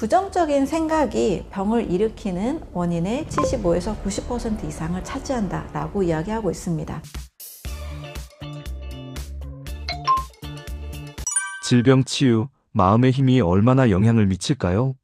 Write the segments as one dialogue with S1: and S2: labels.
S1: 부정적인 생각이 병을 일으키는 원인의 75에서 90% 이상을 차지한다 라고 이야기하고 있습니다.
S2: 질병 치유, 마음의 힘이 얼마나 영향을 미칠까요?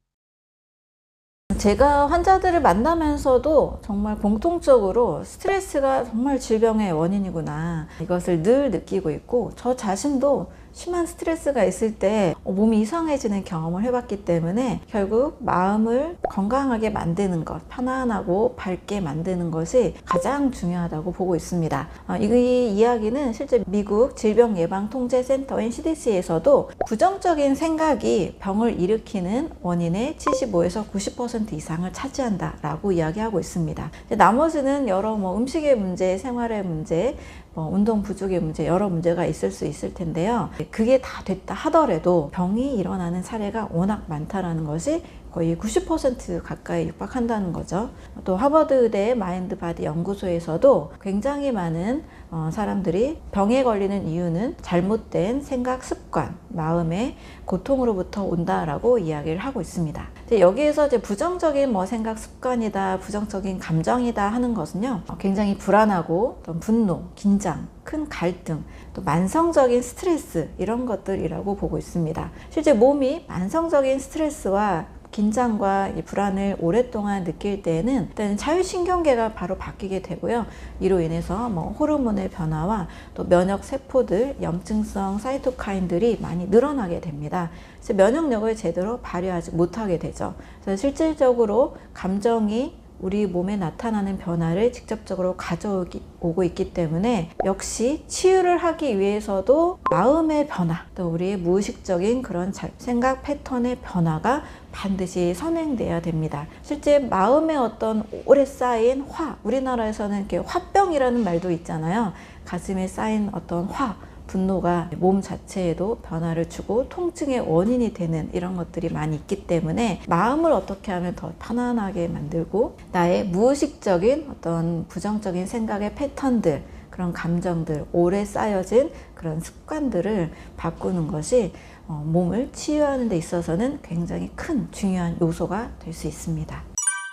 S1: 제가 환자들을 만나면서도 정말 공통적으로 스트레스가 정말 질병의 원인이구나, 이것을 늘 느끼고 있고, 저 자신도 심한 스트레스가 있을 때 몸이 이상해지는 경험을 해봤기 때문에 결국 마음을 건강하게 만드는 것, 편안하고 밝게 만드는 것이 가장 중요하다고 보고 있습니다. 이 이야기는 실제 미국 질병예방통제센터인 CDC에서도 부정적인 생각이 병을 일으키는 원인의 75에서 90% 이상을 차지한다 라고 이야기하고 있습니다. 나머지는 여러 음식의 문제, 생활의 문제, 운동 부족의 문제, 여러 문제가 있을 수 있을 텐데요. 그게 다 됐다 하더라도 병이 일어나는 사례가 워낙 많다라는 것이 거의 90% 가까이 육박한다는 거죠. 또 하버드대 마인드 바디 연구소에서도 굉장히 많은 사람들이 병에 걸리는 이유는 잘못된 생각 습관, 마음의 고통으로부터 온다라고 이야기를 하고 있습니다. 여기에서 이제 부정적인 생각 습관이다, 부정적인 감정이다 하는 것은요, 굉장히 불안하고 또 분노, 긴장, 큰 갈등, 또 만성적인 스트레스, 이런 것들이라고 보고 있습니다. 실제 몸이 만성적인 스트레스와 긴장과 이 불안을 오랫동안 느낄 때에는 일단 자율신경계가 바로 바뀌게 되고요. 이로 인해서 호르몬의 변화와 또 면역 세포들, 염증성 사이토카인들이 많이 늘어나게 됩니다. 그래서 면역력을 제대로 발휘하지 못하게 되죠. 그래서 실질적으로 감정이 우리 몸에 나타나는 변화를 직접적으로 가져오고 있기 때문에 역시 치유를 하기 위해서도 마음의 변화, 또 우리의 무의식적인 그런 생각 패턴의 변화가 반드시 선행돼야 됩니다. 실제 마음에 어떤 오래 쌓인 화, 우리나라에서는 이렇게 화병이라는 말도 있잖아요. 가슴에 쌓인 어떤 화, 분노가 몸 자체에도 변화를 주고 통증의 원인이 되는 이런 것들이 많이 있기 때문에 마음을 어떻게 하면 더 편안하게 만들고 나의 무의식적인 어떤 부정적인 생각의 패턴들, 그런 감정들, 오래 쌓여진 그런 습관들을 바꾸는 것이 몸을 치유하는 데 있어서는 굉장히 큰 중요한 요소가 될 수 있습니다.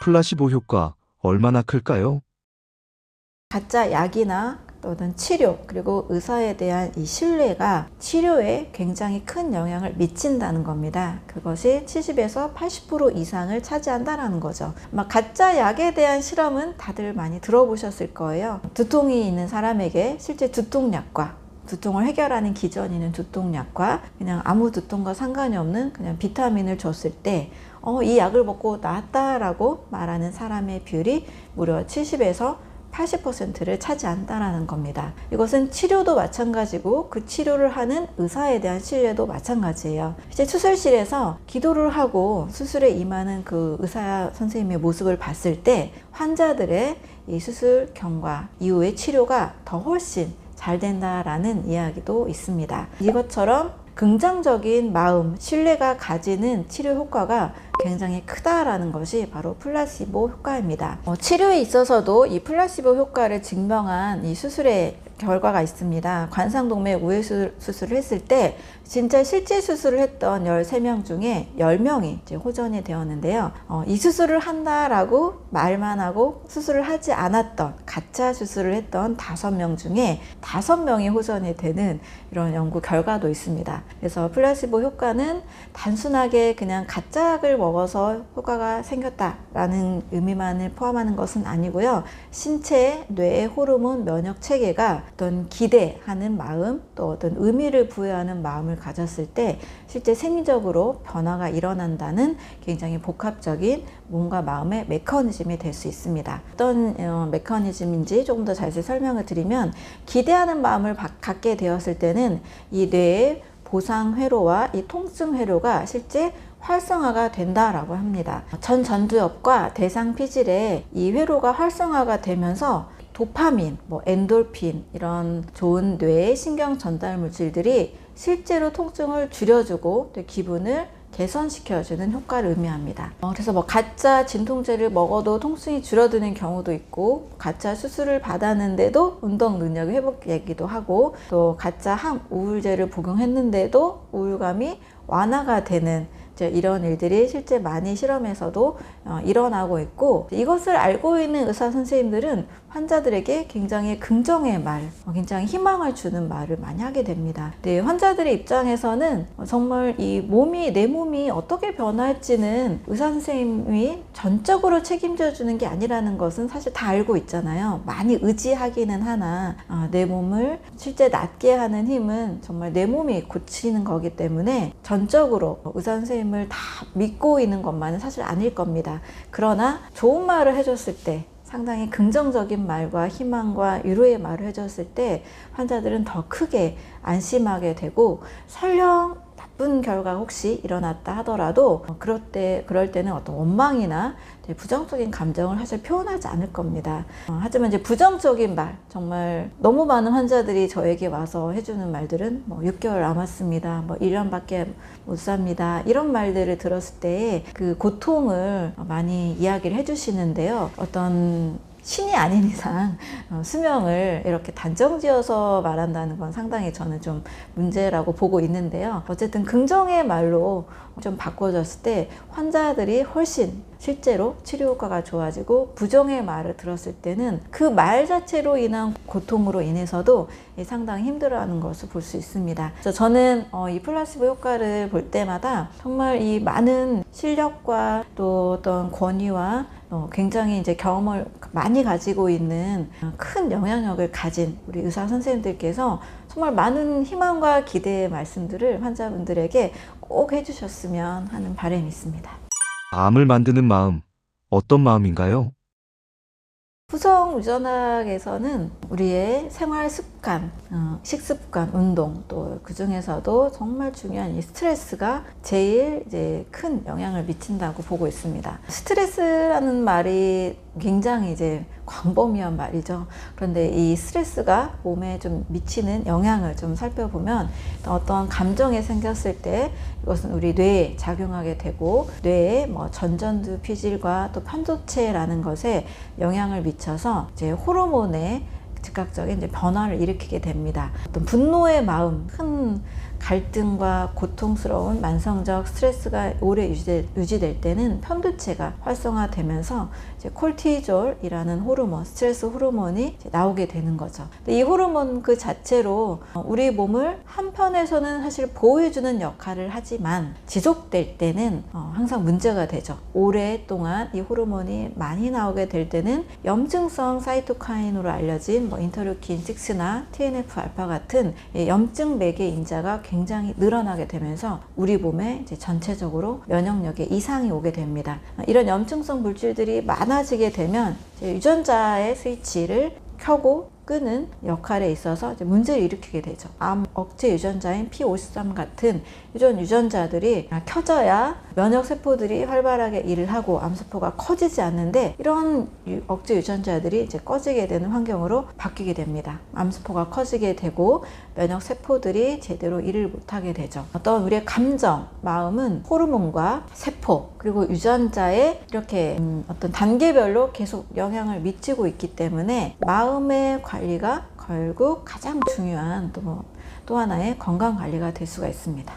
S2: 플라시보 효과 얼마나 클까요?
S1: 가짜 약이나 또는 치료, 그리고 의사에 대한 이 신뢰가 치료에 굉장히 큰 영향을 미친다는 겁니다. 그것이 70에서 80% 이상을 차지한다는 거죠. 가짜 약에 대한 실험은 다들 많이 들어보셨을 거예요. 두통이 있는 사람에게 실제 두통약과 두통을 해결하는 기전이 있는 두통약과 그냥 아무 두통과 상관이 없는 그냥 비타민을 줬을 때 이 약을 먹고 나았다라고 말하는 사람의 비율이 무려 70에서 80%를 차지한다는 겁니다. 이것은 치료도 마찬가지고 그 치료를 하는 의사에 대한 신뢰도 마찬가지예요. 이제 수술실에서 기도를 하고 수술에 임하는 그 의사 선생님의 모습을 봤을 때 환자들의 이 수술 경과 이후의 치료가 더 훨씬 잘 된다라는 이야기도 있습니다. 이것처럼 긍정적인 마음, 신뢰가 가지는 치료 효과가 굉장히 크다라는 것이 바로 플라시보 효과입니다. 치료에 있어서도 이 플라시보 효과를 증명한 이 수술의 결과가 있습니다. 관상동맥 우회 수술을 했을 때 진짜 실제 수술을 했던 13명 중에 10명이 이제 호전이 되었는데요. 이 수술을 한다라고 말만 하고 수술을 하지 않았던 가짜 수술을 했던 5명 중에 5명이 호전이 되는 이런 연구 결과도 있습니다. 그래서 플라시보 효과는 단순하게 그냥 가짜 약을 먹어서 효과가 생겼다라는 의미만을 포함하는 것은 아니고요. 신체, 뇌의 호르몬, 면역 체계가 어떤 기대하는 마음, 또 어떤 의미를 부여하는 마음을 가졌을 때 실제 생리적으로 변화가 일어난다는 굉장히 복합적인 몸과 마음의 메커니즘이 될 수 있습니다. 어떤 메커니즘인지 조금 더 자세히 설명을 드리면, 기대하는 마음을 갖게 되었을 때는 이 뇌의 보상 회로와 이 통증 회로가 실제 활성화가 된다라고 합니다. 전두엽과 대상 피질에 이 회로가 활성화가 되면서 도파민, 엔돌핀, 이런 좋은 뇌의 신경 전달 물질들이 실제로 통증을 줄여주고 또 기분을 개선시켜주는 효과를 의미합니다. 그래서 가짜 진통제를 먹어도 통증이 줄어드는 경우도 있고, 가짜 수술을 받았는데도 운동 능력이 회복되기도 하고, 또 가짜 항우울제를 복용했는데도 우울감이 완화가 되는 이제 이런 일들이 실제 많이 실험에서도 일어나고 있고, 이것을 알고 있는 의사 선생님들은 환자들에게 굉장히 긍정의 말, 굉장히 희망을 주는 말을 많이 하게 됩니다. 네, 환자들의 입장에서는 정말 내 몸이 어떻게 변할지는 의사 선생님이 전적으로 책임져 주는 게 아니라는 것은 사실 다 알고 있잖아요. 많이 의지하기는 하나 내 몸을 실제 낫게 하는 힘은 정말 내 몸이 고치는 거기 때문에 전적으로 의사 선생님을 다 믿고 있는 것만은 사실 아닐 겁니다. 그러나 좋은 말을 해줬을 때, 상당히 긍정적인 말과 희망과 위로의 말을 해줬을 때 환자들은 더 크게 안심하게 되고, 설령 나쁜 결과가 혹시 일어났다 하더라도 그럴 때는 어떤 원망이나 부정적인 감정을 사실 표현하지 않을 겁니다. 하지만 이제 부정적인 말, 정말 너무 많은 환자들이 저에게 와서 해주는 말들은 6개월 남았습니다, 1년밖에 못 삽니다, 이런 말들을 들었을 때 그 고통을 많이 이야기를 해주시는데요. 어떤 신이 아닌 이상 수명을 이렇게 단정지어서 말한다는 건 상당히 저는 좀 문제라고 보고 있는데요. 어쨌든 긍정의 말로 좀 바꿔줬을 때 환자들이 훨씬 실제로 치료 효과가 좋아지고, 부정의 말을 들었을 때는 그 말 자체로 인한 고통으로 인해서도 상당히 힘들어하는 것을 볼 수 있습니다. 그래서 저는 이 플라시보 효과를 볼 때마다 정말 이 많은 실력과 또 어떤 권위와 굉장히 이제 경험을 많이 가지고 있는 큰 영향력을 가진 우리 의사 선생님들께서 정말 많은 희망과 기대의 말씀들을 환자분들에게 꼭 해주셨으면 하는 바람이 있습니다.
S2: 암을 만드는 마음, 어떤 마음인가요?
S1: 후성 유전학에서는 우리의 생활 습관, 식습관, 운동, 또 그 중에서도 정말 중요한 이 스트레스가 제일 이제 큰 영향을 미친다고 보고 있습니다. 스트레스라는 말이 굉장히 이제 광범위한 말이죠. 그런데 이 스트레스가 몸에 좀 미치는 영향을 좀 살펴보면, 어떤 감정이 생겼을 때 이것은 우리 뇌에 작용하게 되고, 뇌에 전전두 피질과 또 편도체라는 것에 영향을 미쳐서 이제 호르몬의 즉각적인 이제 변화를 일으키게 됩니다. 어떤 분노의 마음, 큰 갈등과 고통스러운 만성적 스트레스가 오래 유지될 때는 편도체가 활성화되면서 이제 콜티졸이라는 호르몬, 스트레스 호르몬이 나오게 되는 거죠. 이 호르몬 그 자체로 우리 몸을 한편에서는 사실 보호해주는 역할을 하지만, 지속될 때는 항상 문제가 되죠. 오랫동안 이 호르몬이 많이 나오게 될 때는 염증성 사이토카인으로 알려진 인터루킨 6나 TNF-알파 같은 염증 매개 인자가 굉장히 늘어나게 되면서 우리 몸에 이제 전체적으로 면역력에 이상이 오게 됩니다. 이런 염증성 물질들이 많아지게 되면 이제 유전자의 스위치를 켜고 끄는 역할에 있어서 이제 문제를 일으키게 되죠. 암 억제 유전자인 P53 같은 이런 유전자들이 켜져야 면역세포들이 활발하게 일을 하고 암세포가 커지지 않는데, 이런 억제 유전자들이 이제 꺼지게 되는 환경으로 바뀌게 됩니다. 암세포가 커지게 되고 면역세포들이 제대로 일을 못하게 되죠. 어떤 우리의 감정, 마음은 호르몬과 세포, 그리고 유전자에 이렇게 어떤 단계별로 계속 영향을 미치고 있기 때문에 마음의 관리가 결국 가장 중요한 또 하나의 건강 관리가 될 수가 있습니다.